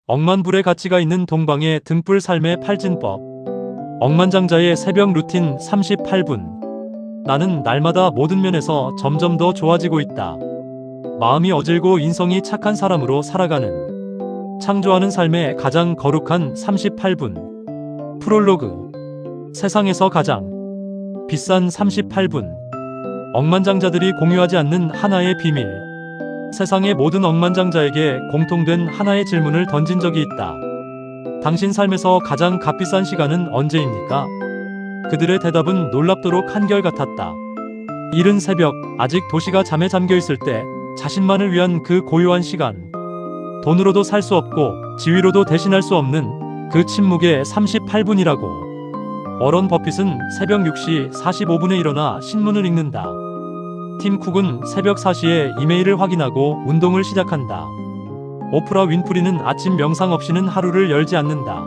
억만불의 가치가 있는 동방의 등불 삶의 팔진법. 억만장자의 새벽 루틴 38분. 나는 날마다 모든 면에서 점점 더 좋아지고 있다. 마음이 어질고 인성이 착한 사람으로 살아가는, 창조하는 삶의 가장 거룩한 38분. 프롤로그. 세상에서 가장 비싼 38분. 억만장자들이 공유하지 않는 하나의 비밀. 세상의 모든 억만장자에게 공통된 하나의 질문을 던진 적이 있다. 당신 삶에서 가장 값비싼 시간은 언제입니까? 그들의 대답은 놀랍도록 한결같았다. 이른 새벽, 아직 도시가 잠에 잠겨있을 때 자신만을 위한 그 고요한 시간. 돈으로도 살 수 없고 지위로도 대신할 수 없는 그 침묵의 38분이라고. 워런 버핏은 새벽 6시 45분에 일어나 신문을 읽는다. 팀 쿡은 새벽 4시에 이메일을 확인하고 운동을 시작한다. 오프라 윈프리는 아침 명상 없이는 하루를 열지 않는다.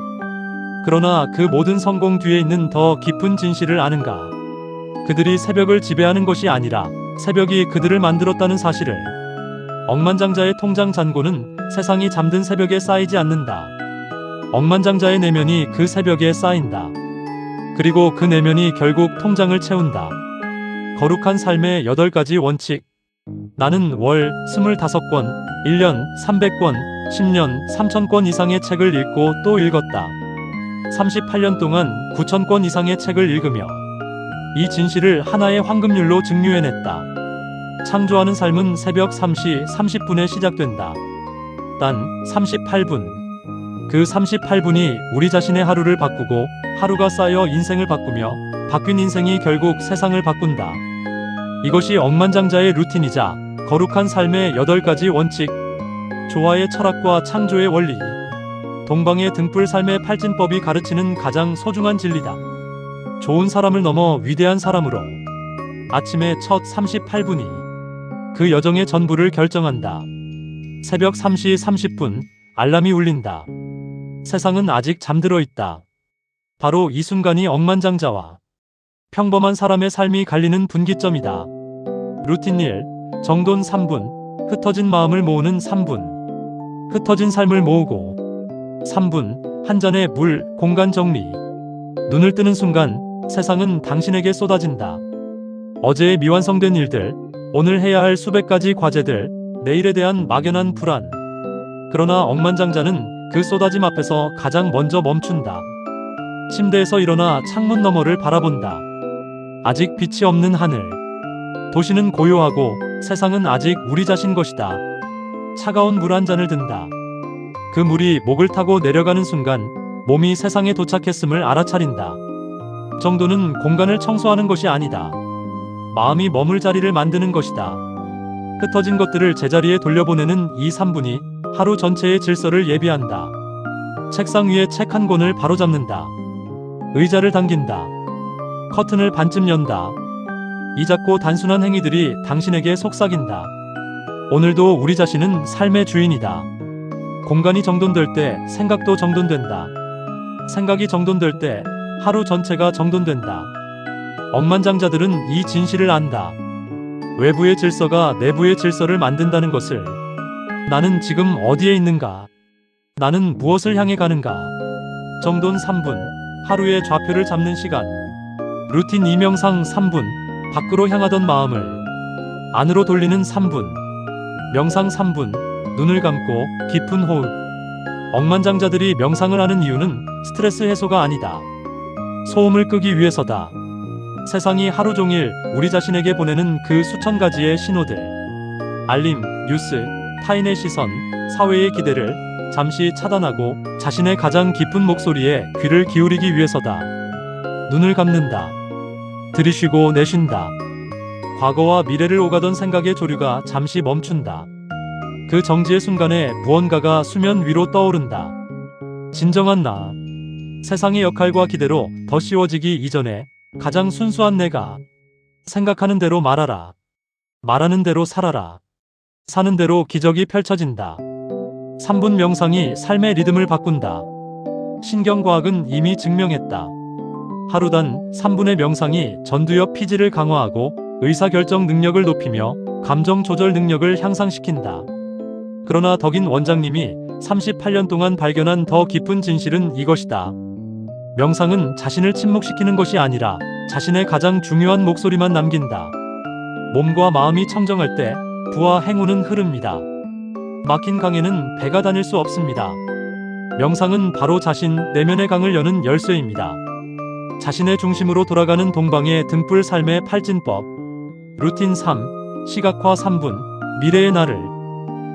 그러나 그 모든 성공 뒤에 있는 더 깊은 진실을 아는가? 그들이 새벽을 지배하는 것이 아니라 새벽이 그들을 만들었다는 사실을. 억만장자의 통장 잔고는 세상이 잠든 새벽에 쌓이지 않는다. 억만장자의 내면이 그 새벽에 쌓인다. 그리고 그 내면이 결국 통장을 채운다. 거룩한 삶의 8가지 원칙. 나는 월 25권, 1년 300권, 10년 3000권 이상의 책을 읽고 또 읽었다. 38년 동안 9000권 이상의 책을 읽으며 이 진실을 하나의 황금률로 증류해냈다. 창조하는 삶은 새벽 3시 30분에 시작된다. 단 38분. 그 38분이 우리 자신의 하루를 바꾸고 하루가 쌓여 인생을 바꾸며 바뀐 인생이 결국 세상을 바꾼다. 이것이 억만장자의 루틴이자 거룩한 삶의 8가지 원칙. 조화의 철학과 창조의 원리. 동방의 등불 삶의 팔진법이 가르치는 가장 소중한 진리다. 좋은 사람을 넘어 위대한 사람으로. 아침의 첫 38분이 그 여정의 전부를 결정한다. 새벽 3시 30분, 알람이 울린다. 세상은 아직 잠들어 있다. 바로 이 순간이 억만장자와 평범한 사람의 삶이 갈리는 분기점이다. 루틴 1. 정돈 3분. 흩어진 마음을 모으는 3분. 흩어진 삶을 모으고. 3분. 한 잔의 물, 공간 정리. 눈을 뜨는 순간 세상은 당신에게 쏟아진다. 어제의 미완성된 일들, 오늘 해야 할 수백 가지 과제들, 내일에 대한 막연한 불안. 그러나 억만장자는 그 쏟아짐 앞에서 가장 먼저 멈춘다. 침대에서 일어나 창문 너머를 바라본다. 아직 빛이 없는 하늘. 도시는 고요하고 세상은 아직 우리 자신 것이다. 차가운 물 한 잔을 든다. 그 물이 목을 타고 내려가는 순간 몸이 세상에 도착했음을 알아차린다. 정도는 공간을 청소하는 것이 아니다. 마음이 머물 자리를 만드는 것이다. 흩어진 것들을 제자리에 돌려보내는 이 3분이 하루 전체의 질서를 예비한다. 책상 위에 책 한 권을 바로잡는다. 의자를 당긴다. 커튼을 반쯤 연다. 이 작고 단순한 행위들이 당신에게 속삭인다. 오늘도 우리 자신은 삶의 주인이다. 공간이 정돈될 때 생각도 정돈된다. 생각이 정돈될 때 하루 전체가 정돈된다. 억만장자들은 이 진실을 안다. 외부의 질서가 내부의 질서를 만든다는 것을. 나는 지금 어디에 있는가? 나는 무엇을 향해 가는가? 정돈 3분. 하루의 좌표를 잡는 시간. 루틴 이명상 3분. 밖으로 향하던 마음을 안으로 돌리는 3분. 명상 3분. 눈을 감고 깊은 호흡. 억만장자들이 명상을 하는 이유는 스트레스 해소가 아니다. 소음을 끄기 위해서다. 세상이 하루 종일 우리 자신에게 보내는 그 수천 가지의 신호들. 알림, 뉴스, 타인의 시선, 사회의 기대를 잠시 차단하고 자신의 가장 깊은 목소리에 귀를 기울이기 위해서다. 눈을 감는다. 들이쉬고 내쉰다. 과거와 미래를 오가던 생각의 조류가 잠시 멈춘다. 그 정지의 순간에 무언가가 수면 위로 떠오른다. 진정한 나. 세상의 역할과 기대로 더 씌워지기 이전에 가장 순수한 내가. 생각하는 대로 말하라. 말하는 대로 살아라. 사는 대로 기적이 펼쳐진다. 3분 명상이 삶의 리듬을 바꾼다. 신경과학은 이미 증명했다. 하루단 3분의 명상이 전두엽 피지를 강화하고 의사결정 능력을 높이며 감정 조절 능력을 향상시킨다. 그러나 덕인 원장님이 38년 동안 발견한 더 깊은 진실은 이것이다. 명상은 자신을 침묵시키는 것이 아니라 자신의 가장 중요한 목소리만 남긴다. 몸과 마음이 청정할 때 부와 행운은 흐릅니다. 막힌 강에는 배가 다닐 수 없습니다. 명상은 바로 자신 내면의 강을 여는 열쇠입니다. 자신의 중심으로 돌아가는 동방의 등불 삶의 팔진법. 루틴 3. 시각화 3분. 미래의 나를.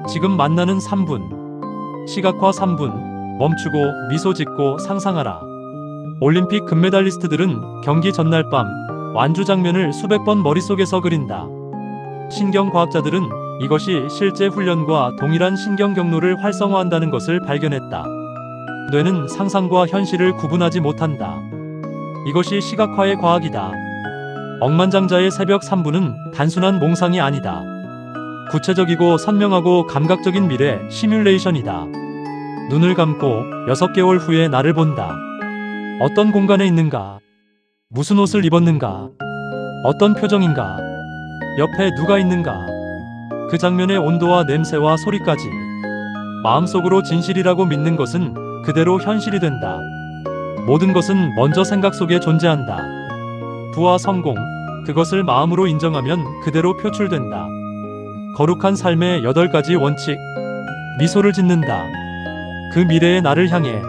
지금 만나는 3분. 시각화 3분. 멈추고 미소 짓고 상상하라. 올림픽 금메달리스트들은 경기 전날 밤 완주 장면을 수백 번 머릿속에서 그린다. 신경과학자들은 이것이 실제 훈련과 동일한 신경 경로를 활성화한다는 것을 발견했다. 뇌는 상상과 현실을 구분하지 못한다. 이것이 시각화의 과학이다. 억만장자의 새벽 3분은 단순한 몽상이 아니다. 구체적이고 선명하고 감각적인 미래 시뮬레이션이다. 눈을 감고 6개월 후에 나를 본다. 어떤 공간에 있는가? 무슨 옷을 입었는가? 어떤 표정인가? 옆에 누가 있는가? 그 장면의 온도와 냄새와 소리까지. 마음속으로 진실이라고 믿는 것은 그대로 현실이 된다. 모든 것은 먼저 생각 속에 존재한다. 부와 성공, 그것을 마음으로 인정하면 그대로 표출된다. 거룩한 삶의 8가지 원칙. 미소를 짓는다. 그 미래의 나를 향해.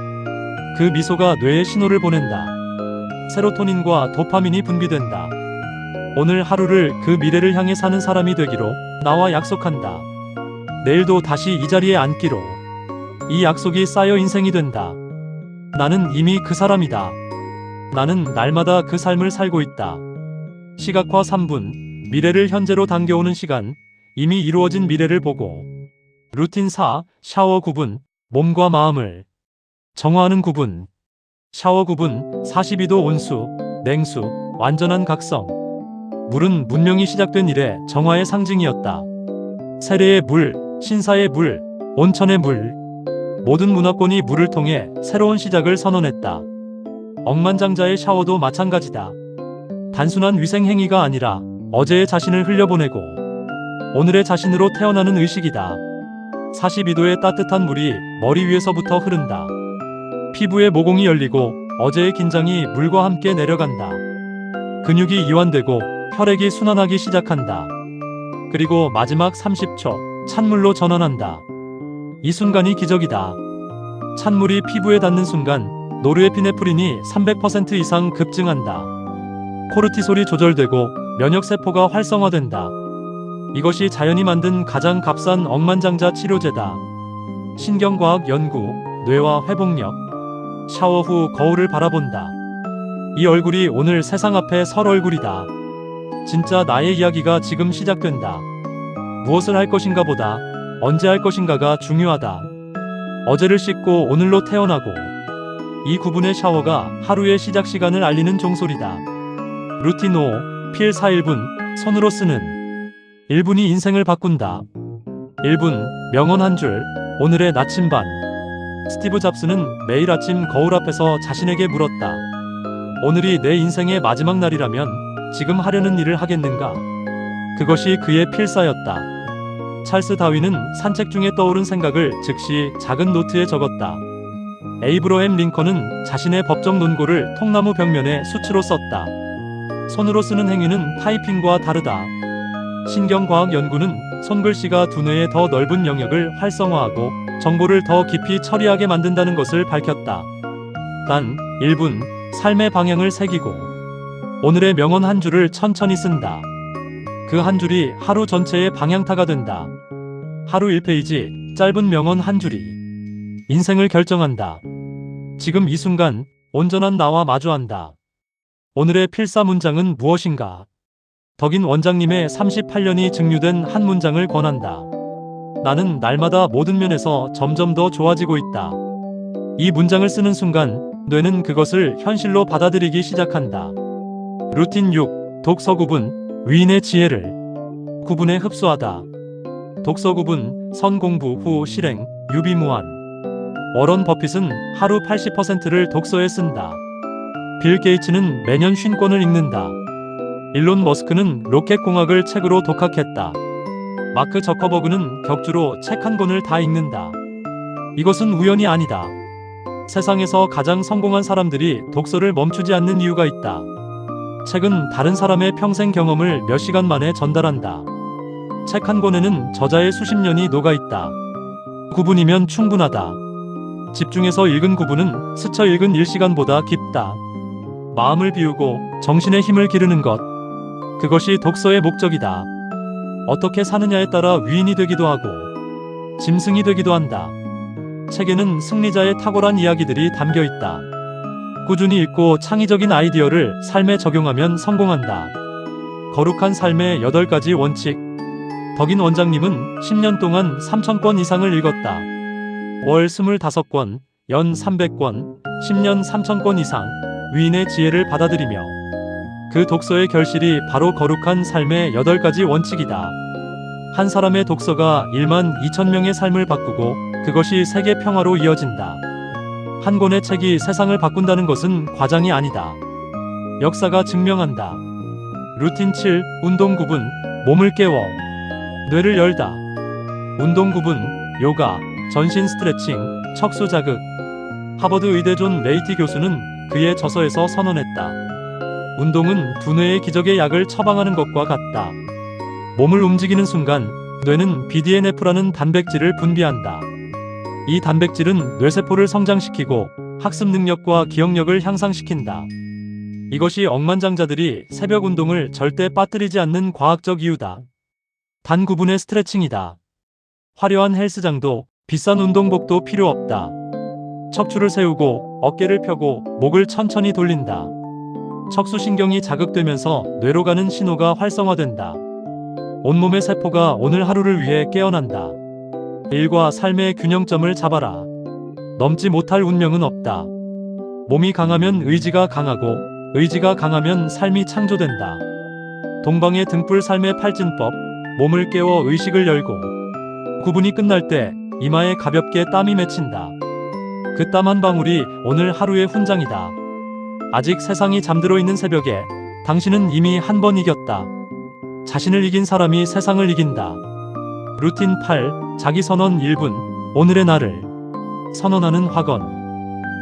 그 미소가 뇌에 신호를 보낸다. 세로토닌과 도파민이 분비된다. 오늘 하루를 그 미래를 향해 사는 사람이 되기로 나와 약속한다. 내일도 다시 이 자리에 앉기로. 이 약속이 쌓여 인생이 된다. 나는 이미 그 사람이다. 나는 날마다 그 삶을 살고 있다. 시각화 3분. 미래를 현재로 당겨오는 시간. 이미 이루어진 미래를 보고. 루틴 4. 샤워 9분. 몸과 마음을 정화하는 9분. 샤워 9분. 42도 온수, 냉수, 완전한 각성. 물은 문명이 시작된 이래 정화의 상징이었다. 세례의 물, 신사의 물, 온천의 물. 모든 문화권이 물을 통해 새로운 시작을 선언했다. 억만장자의 샤워도 마찬가지다. 단순한 위생행위가 아니라 어제의 자신을 흘려보내고 오늘의 자신으로 태어나는 의식이다. 42도의 따뜻한 물이 머리 위에서부터 흐른다. 피부의 모공이 열리고 어제의 긴장이 물과 함께 내려간다. 근육이 이완되고 혈액이 순환하기 시작한다. 그리고 마지막 30초, 찬물로 전환한다. 이 순간이 기적이다. 찬물이 피부에 닿는 순간 노르에피네프린이 300% 이상 급증한다. 코르티솔이 조절되고 면역세포가 활성화된다. 이것이 자연이 만든 가장 값싼 억만장자 치료제다. 신경과학 연구, 뇌와 회복력. 샤워 후 거울을 바라본다. 이 얼굴이 오늘 세상 앞에 설 얼굴이다. 진짜 나의 이야기가 지금 시작된다. 무엇을 할 것인가 보다 언제 할 것인가가 중요하다. 어제를 씻고 오늘로 태어나고. 이 9분의 샤워가 하루의 시작 시간을 알리는 종소리다. 루틴 5. 필 4-1분. 손으로 쓰는 1분이 인생을 바꾼다. 1분. 명언 한 줄. 오늘의 나침반. 스티브 잡스는 매일 아침 거울 앞에서 자신에게 물었다. 오늘이 내 인생의 마지막 날이라면 지금 하려는 일을 하겠는가? 그것이 그의 필사였다. 찰스 다윈은 산책 중에 떠오른 생각을 즉시 작은 노트에 적었다. 에이브러햄 링컨은 자신의 법정 논고를 통나무 벽면에 수치로 썼다. 손으로 쓰는 행위는 타이핑과 다르다. 신경과학 연구는 손글씨가 두뇌의 더 넓은 영역을 활성화하고 정보를 더 깊이 처리하게 만든다는 것을 밝혔다. 단 1분, 삶의 방향을 새기고 오늘의 명언 한 줄을 천천히 쓴다. 그 한 줄이 하루 전체의 방향타가 된다. 하루 1페이지, 짧은 명언 한 줄이 인생을 결정한다. 지금 이 순간 온전한 나와 마주한다. 오늘의 필사 문장은 무엇인가? 덕인 원장님의 38년이 증류된 한 문장을 권한다. 나는 날마다 모든 면에서 점점 더 좋아지고 있다. 이 문장을 쓰는 순간 뇌는 그것을 현실로 받아들이기 시작한다. 루틴 6. 독서 9분. 위인의 지혜를 9분에 흡수하다. 독서 9분. 선공부 후 실행. 유비무환. 워런 버핏은 하루 80%를 독서에 쓴다. 빌 게이츠는 매년 50권을 읽는다. 일론 머스크는 로켓 공학을 책으로 독학했다. 마크 저커버그는 격주로 책 한 권을 다 읽는다. 이것은 우연이 아니다. 세상에서 가장 성공한 사람들이 독서를 멈추지 않는 이유가 있다. 책은 다른 사람의 평생 경험을 몇 시간 만에 전달한다. 책 한 권에는 저자의 수십 년이 녹아있다. 9분이면 충분하다. 집중해서 읽은 9분은 스쳐 읽은 1시간보다 깊다. 마음을 비우고 정신의 힘을 기르는 것. 그것이 독서의 목적이다. 어떻게 사느냐에 따라 위인이 되기도 하고 짐승이 되기도 한다. 책에는 승리자의 탁월한 이야기들이 담겨 있다. 꾸준히 읽고 창의적인 아이디어를 삶에 적용하면 성공한다. 거룩한 삶의 8가지 원칙. 덕인 원장님은 10년 동안 3,000권 이상을 읽었다. 월 25권, 연 300권, 10년 3,000권 이상 위인의 지혜를 받아들이며 그 독서의 결실이 바로 거룩한 삶의 8가지 원칙이다. 한 사람의 독서가 1만 2천 명의 삶을 바꾸고 그것이 세계 평화로 이어진다. 한 권의 책이 세상을 바꾼다는 것은 과장이 아니다. 역사가 증명한다. 루틴 7. 운동 9분. 몸을 깨워 뇌를 열다. 운동 9분. 요가, 전신 스트레칭, 척수 자극. 하버드 의대 존 레이티 교수는 그의 저서에서 선언했다. 운동은 두뇌의 기적의 약을 처방하는 것과 같다. 몸을 움직이는 순간 뇌는 BDNF라는 단백질을 분비한다. 이 단백질은 뇌세포를 성장시키고 학습 능력과 기억력을 향상시킨다. 이것이 억만장자들이 새벽 운동을 절대 빠뜨리지 않는 과학적 이유다. 단 9분의 스트레칭이다. 화려한 헬스장도 비싼 운동복도 필요 없다. 척추를 세우고 어깨를 펴고 목을 천천히 돌린다. 척수신경이 자극되면서 뇌로 가는 신호가 활성화된다. 온몸의 세포가 오늘 하루를 위해 깨어난다. 일과 삶의 균형점을 잡아라. 넘지 못할 운명은 없다. 몸이 강하면 의지가 강하고 의지가 강하면 삶이 창조된다. 동방의 등불 삶의 팔진법. 몸을 깨워 의식을 열고 9분이 끝날 때 이마에 가볍게 땀이 맺힌다. 그 땀 한 방울이 오늘 하루의 훈장이다. 아직 세상이 잠들어 있는 새벽에 당신은 이미 한 번 이겼다. 자신을 이긴 사람이 세상을 이긴다. 루틴 8. 자기선언 1분. 오늘의 나를 선언하는 확언.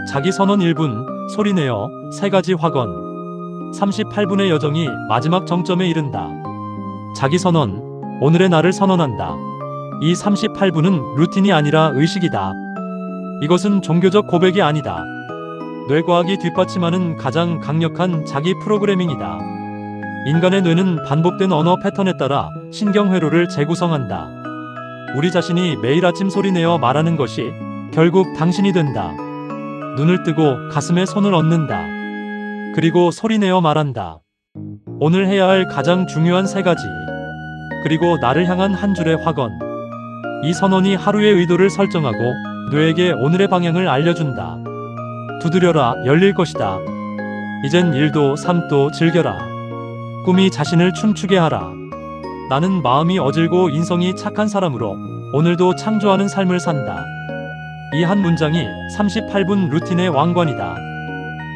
자기선언 1분. 소리내어 3가지 확언. 38분의 여정이 마지막 정점에 이른다. 자기선언. 오늘의 나를 선언한다. 이 38분은 루틴이 아니라 의식이다. 이것은 종교적 고백이 아니다. 뇌과학이 뒷받침하는 가장 강력한 자기 프로그래밍이다. 인간의 뇌는 반복된 언어 패턴에 따라 신경회로를 재구성한다. 우리 자신이 매일 아침 소리내어 말하는 것이 결국 당신이 된다. 눈을 뜨고 가슴에 손을 얹는다. 그리고 소리내어 말한다. 오늘 해야 할 가장 중요한 3가지. 그리고 나를 향한 한 줄의 확언. 이 선언이 하루의 의도를 설정하고 뇌에게 오늘의 방향을 알려준다. 두드려라, 열릴 것이다. 이젠 일도 삶도 즐겨라. 꿈이 자신을 춤추게 하라. 나는 마음이 어질고 인성이 착한 사람으로 오늘도 창조하는 삶을 산다. 이 한 문장이 38분 루틴의 왕관이다.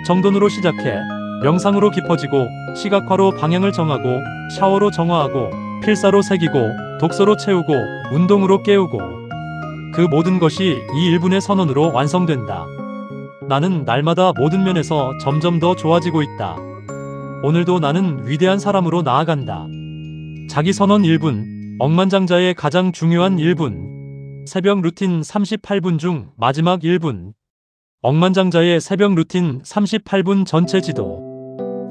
정돈으로 시작해 명상으로 깊어지고 시각화로 방향을 정하고 샤워로 정화하고 필사로 새기고 독서로 채우고 운동으로 깨우고 그 모든 것이 이 1분의 선언으로 완성된다. 나는 날마다 모든 면에서 점점 더 좋아지고 있다. 오늘도 나는 위대한 사람으로 나아간다. 자기선언 1분. 억만장자의 가장 중요한 1분. 새벽 루틴 38분 중 마지막 1분. 억만장자의 새벽 루틴 38분 전체 지도.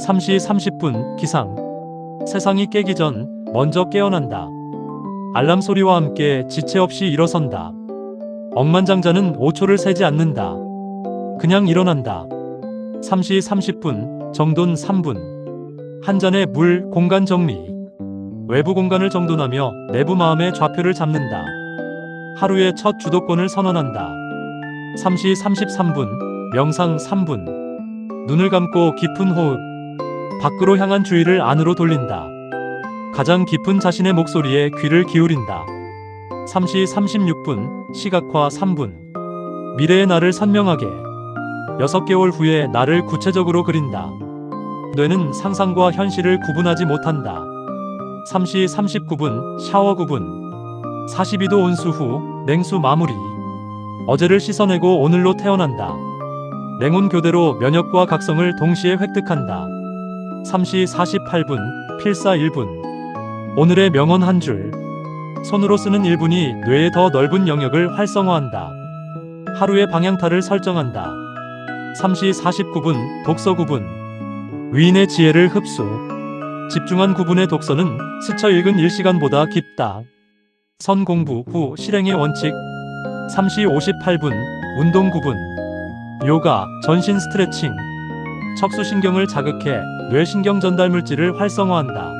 3시 30분 기상. 세상이 깨기 전 먼저 깨어난다. 알람 소리와 함께 지체 없이 일어선다. 억만장자는 5초를 세지 않는다. 그냥 일어난다. 3시 30분 정돈 3분. 한 잔의 물, 공간 정리. 외부 공간을 정돈하며 내부 마음의 좌표를 잡는다. 하루의 첫 주도권을 선언한다. 3시 33분 명상 3분. 눈을 감고 깊은 호흡. 밖으로 향한 주의를 안으로 돌린다. 가장 깊은 자신의 목소리에 귀를 기울인다. 3시 36분 시각화 3분. 미래의 나를 선명하게. 6개월 후에 나를 구체적으로 그린다. 뇌는 상상과 현실을 구분하지 못한다. 3시 39분 샤워 9분. 42도 온수 후 냉수 마무리. 어제를 씻어내고 오늘로 태어난다. 냉온 교대로 면역과 각성을 동시에 획득한다. 3시 48분, 필사 1분. 오늘의 명언 한 줄. 손으로 쓰는 1분이 뇌의 더 넓은 영역을 활성화한다. 하루의 방향타를 설정한다. 3시 49분, 독서 9분. 위인의 지혜를 흡수. 집중한 9분의 독서는 스쳐 읽은 1시간보다 깊다. 선 공부 후 실행의 원칙. 3시 58분, 운동 9분. 요가, 전신 스트레칭. 척수신경을 자극해 뇌신경 전달 물질을 활성화한다.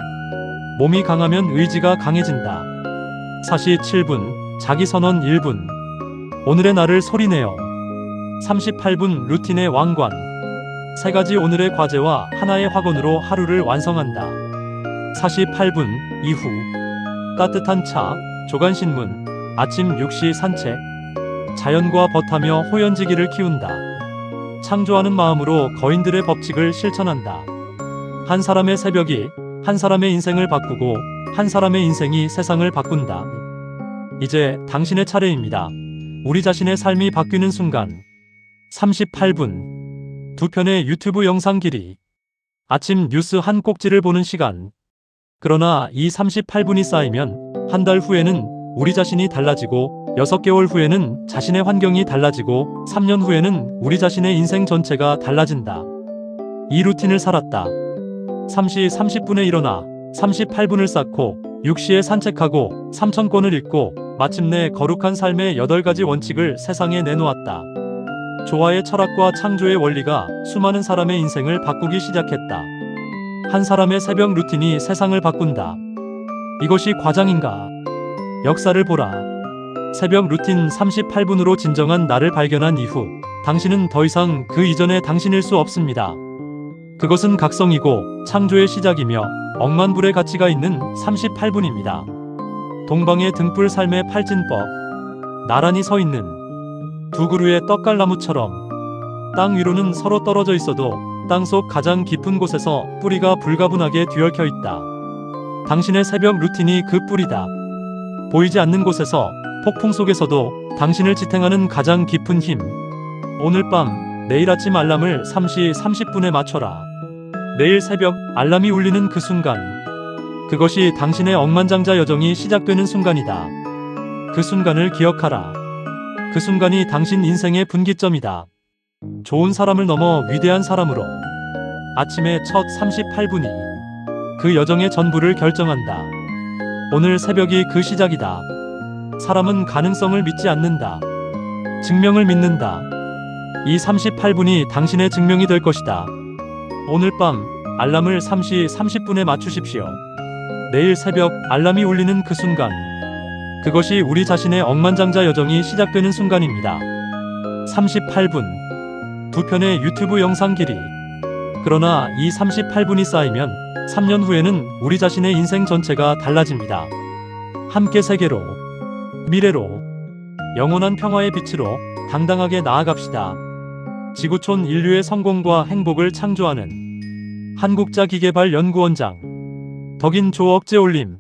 몸이 강하면 의지가 강해진다. 4시 7분, 자기선언 1분. 오늘의 나를 소리내어. 38분, 루틴의 왕관. 3가지 오늘의 과제와 하나의 학원으로 하루를 완성한다. 48분 이후. 따뜻한 차, 조간신문. 아침 6시 산책. 자연과 벗하며 호연지기를 키운다. 창조하는 마음으로 거인들의 법칙을 실천한다. 한 사람의 새벽이 한 사람의 인생을 바꾸고 한 사람의 인생이 세상을 바꾼다. 이제 당신의 차례입니다. 우리 자신의 삶이 바뀌는 순간. 38분. 두 편의 유튜브 영상 길이. 아침 뉴스 한 꼭지를 보는 시간. 그러나 이 38분이 쌓이면 한 달 후에는 우리 자신이 달라지고 6개월 후에는 자신의 환경이 달라지고 3년 후에는 우리 자신의 인생 전체가 달라진다. 이 루틴을 살았다. 3시 30분에 일어나 38분을 쌓고 6시에 산책하고 3,000권을 읽고 마침내 거룩한 삶의 8가지 원칙을 세상에 내놓았다. 조화의 철학과 창조의 원리가 수많은 사람의 인생을 바꾸기 시작했다. 한 사람의 새벽 루틴이 세상을 바꾼다. 이것이 과장인가? 역사를 보라. 새벽 루틴 38분으로 진정한 나를 발견한 이후 당신은 더 이상 그 이전의 당신일 수 없습니다. 그것은 각성이고 창조의 시작이며 억만불의 가치가 있는 38분입니다. 동방의 등불 삶의 팔진법. 나란히 서 있는 두 그루의 떡갈나무처럼 땅 위로는 서로 떨어져 있어도 땅속 가장 깊은 곳에서 뿌리가 불가분하게 뒤얽혀 있다. 당신의 새벽 루틴이 그 뿌리다. 보이지 않는 곳에서 폭풍 속에서도 당신을 지탱하는 가장 깊은 힘. 오늘 밤, 내일 아침 알람을 3시 30분에 맞춰라. 내일 새벽 알람이 울리는 그 순간. 그것이 당신의 억만장자 여정이 시작되는 순간이다. 그 순간을 기억하라. 그 순간이 당신 인생의 분기점이다. 좋은 사람을 넘어 위대한 사람으로. 아침의 첫 38분이 그 여정의 전부를 결정한다. 오늘 새벽이 그 시작이다. 사람은 가능성을 믿지 않는다. 증명을 믿는다. 이 38분이 당신의 증명이 될 것이다. 오늘 밤 알람을 3시 30분에 맞추십시오. 내일 새벽 알람이 울리는 그 순간. 그것이 우리 자신의 억만장자 여정이 시작되는 순간입니다. 38분. 두 편의 유튜브 영상 길이. 그러나 이 38분이 쌓이면 3년 후에는 우리 자신의 인생 전체가 달라집니다. 함께 세계로, 미래로, 영원한 평화의 빛으로 당당하게 나아갑시다. 지구촌 인류의 성공과 행복을 창조하는 한국자기계발연구원장 덕인 조 억제올림.